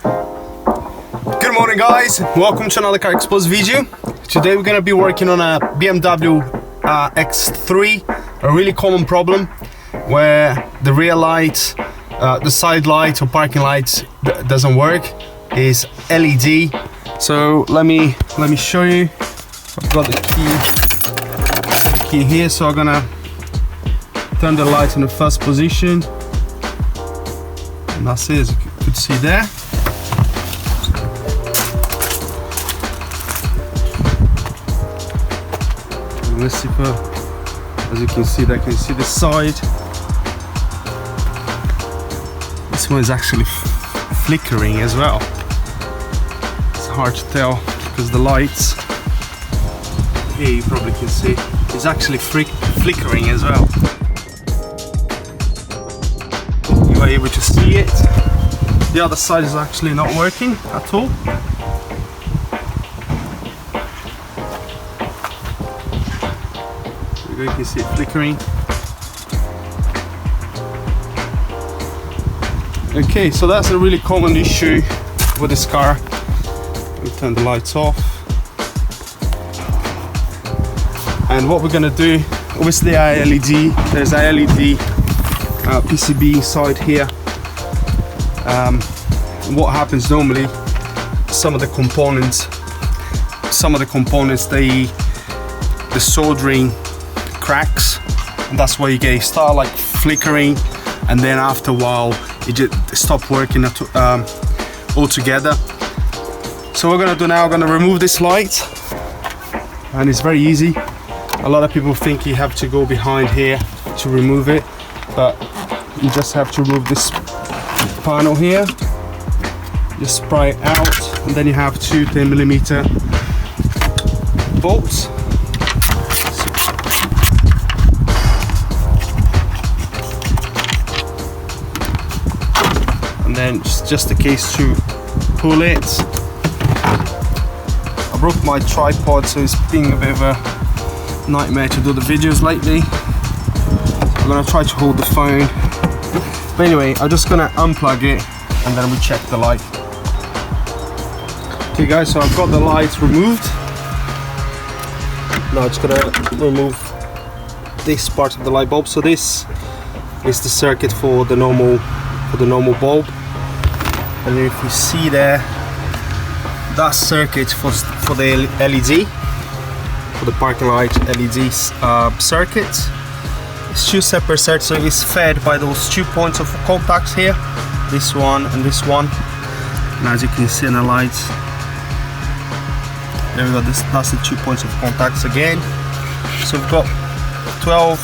Good morning guys, welcome to another Carsexposed video. Today we're going to be working on a BMW X3, a really common problem where the rear light, the side light or parking lights doesn't work, is LED. So let me show you. I've got the key here, so I'm gonna turn the light in the first position, and that's it, as you could see there. Let's see if, as you can see, I can see the side. This one is actually flickering as well. It's hard to tell because the lights here, you probably can see, it's actually flickering as well. You are able to see it. The other side is actually not working at all. You can see it flickering. Okay, so that's a really common issue with this car. We turn the lights off. And what we're gonna do, obviously our LED, there's a LED PCB inside here. What happens normally, some of the components, the soldering cracks, and that's why you get start like flickering, and then after a while it just stop working altogether. So what we're gonna do now, we're gonna remove this light, and it's very easy. A lot of people think you have to go behind here to remove it, but you just have to remove this panel here, just pry it out, and then you have two 10mm bolts. And then just a case to pull it. I broke my tripod, so it's been a bit of a nightmare to do the videos lately. I'm gonna try to hold the phone, but anyway, I'm just gonna unplug it and then we check the light. Okay guys, so I've got the lights removed. Now I'm just gonna remove this part of the light bulb. So this is the circuit for the normal bulb, and if you see there, that circuit for the LED, for the parking light LED circuit, it's two separate circuits, so it's fed by those 2 points of contacts here, this one and this one. And as you can see in the lights, there we go, that's the 2 points of contacts again. So we've got 12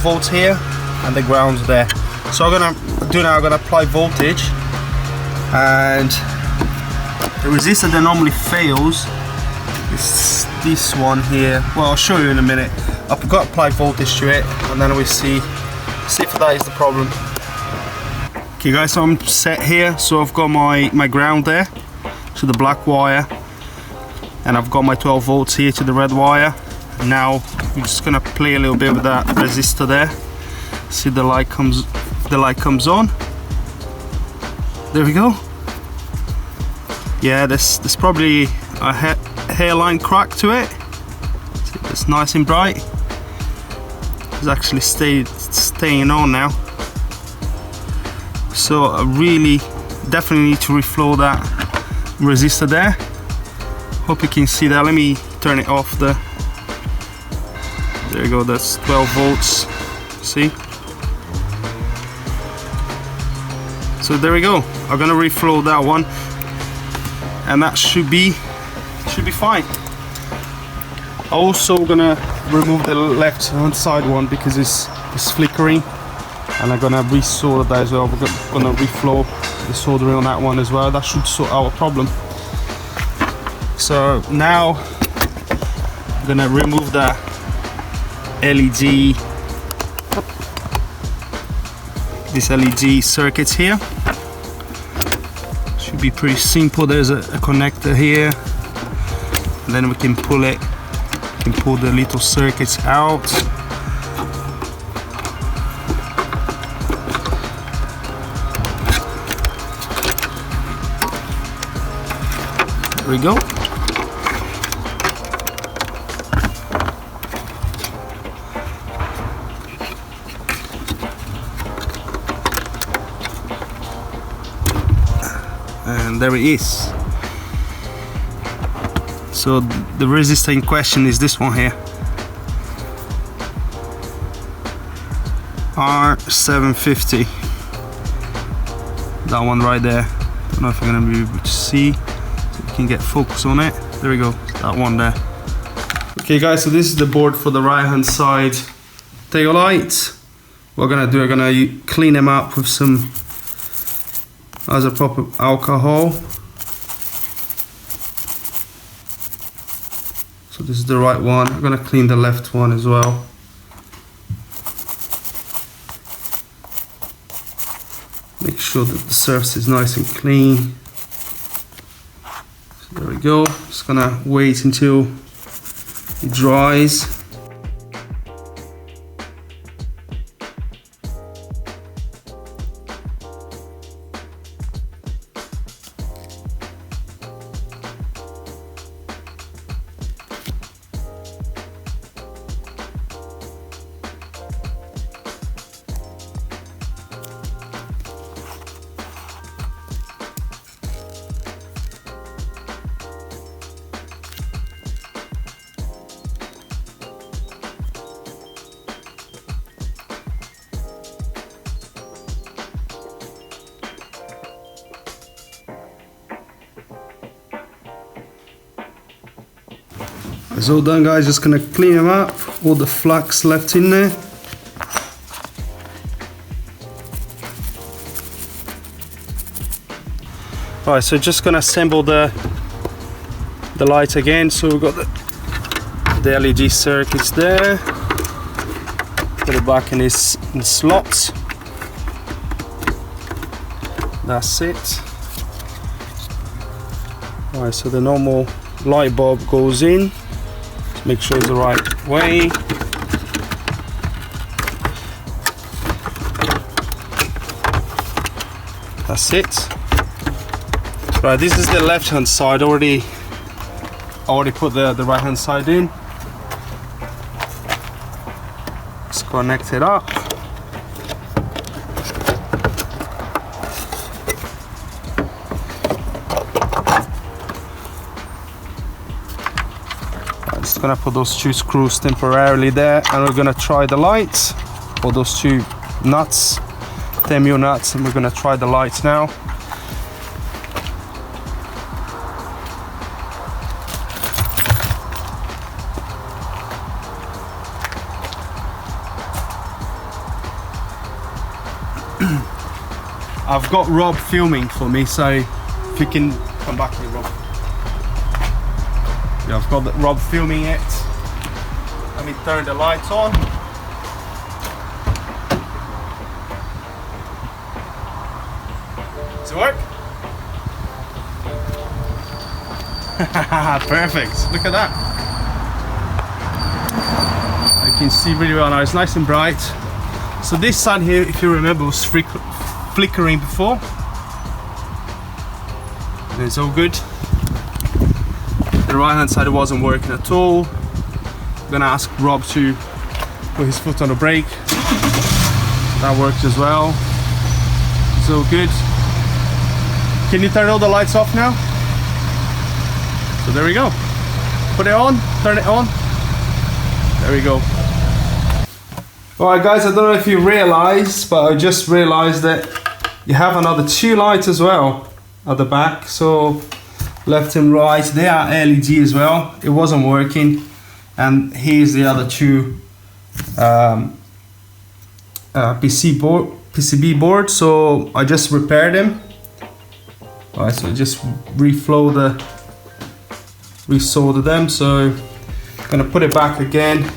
volts here and the ground's there. So I'm gonna apply voltage, and the resistor that normally fails is this one here. Well, I'll show you in a minute. I've got to apply voltage to it, and then we see if that is the problem. Okay guys, so I'm set here. So I've got my ground there to the black wire, and I've got my 12 volts here to the red wire. Now we're just gonna play a little bit with that resistor there. See, the light comes on. There we go. Yeah, there's probably a hairline crack to it. See, it's nice and bright. It's actually staying on now. So I really definitely need to reflow that resistor there. Hope you can see that. Let me turn it off there. There you go, that's 12 volts. See? So there we go. I'm gonna reflow that one, and that should be fine. Also gonna remove the left hand side one because it's flickering, and I'm gonna resolder that as well. We're gonna reflow the soldering on that one as well. That should sort out our problem. So now I'm gonna remove the LED, this LED circuits here. Should be pretty simple. There's a connector here, and then we can pull it. We can pull the little circuits out. There we go. And there it is. So the resistor in question is this one here, R750. That one right there. Don't know if I'm gonna be able to see. So we can get focus on it. There we go. That one there. Okay, guys. So this is the board for the right-hand side tail lights. What we're gonna do, we're gonna clean them up with some isopropyl alcohol. So this is the right one. I'm gonna clean the left one as well. Make sure that the surface is nice and clean. So there we go. Just gonna wait until it dries. It's all done, guys. Just gonna clean them up. All the flux left in there. Alright, so just gonna assemble the light again. So we've got the LED circuits there. Put it back in its slots. That's it. Alright, so the normal light bulb goes in. Make sure it's the right way. That's it. Right, this is the left hand side. I already put the right hand side in. Let's connect it up. Gonna put those two screws temporarily there, and we're gonna try the lights, or those two nuts, 10mm nuts, and we're gonna try the lights now. I've got Rob filming for me, so if you can come back here, Rob. Yeah, I've got Rob filming it. Let me turn the lights on. Does it work? Perfect. Look at that. I can see really well now. It's nice and bright. So this side here, if you remember, was flickering before. And it's all good. The right hand side wasn't working at all. I'm gonna ask Rob to put his foot on the brake. That worked as well. It's all good. Can you turn all the lights off now? So there we go. Put it on, turn it on. There we go. Alright guys, I don't know if you realized, but I just realized that you have another two lights as well at the back. So left and right, they are LED as well. It wasn't working, and here's the other two PCB board. So I just repaired them. Alright, so just resoldered them. So I'm gonna put it back again,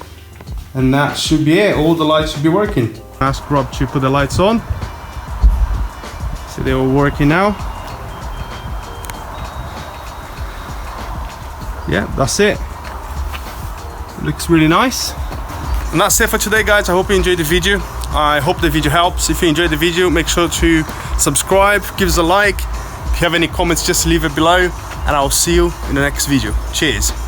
and that should be it. All the lights should be working. Ask Rob to put the lights on. So they're all working now. Yeah, that's it. Looks really nice. And that's it for today, guys. I hope you enjoyed the video. I hope the video helps. If you enjoyed the video, make sure to subscribe, give us a like, If you have any comments, just leave it below, and I'll see you in the next video. Cheers.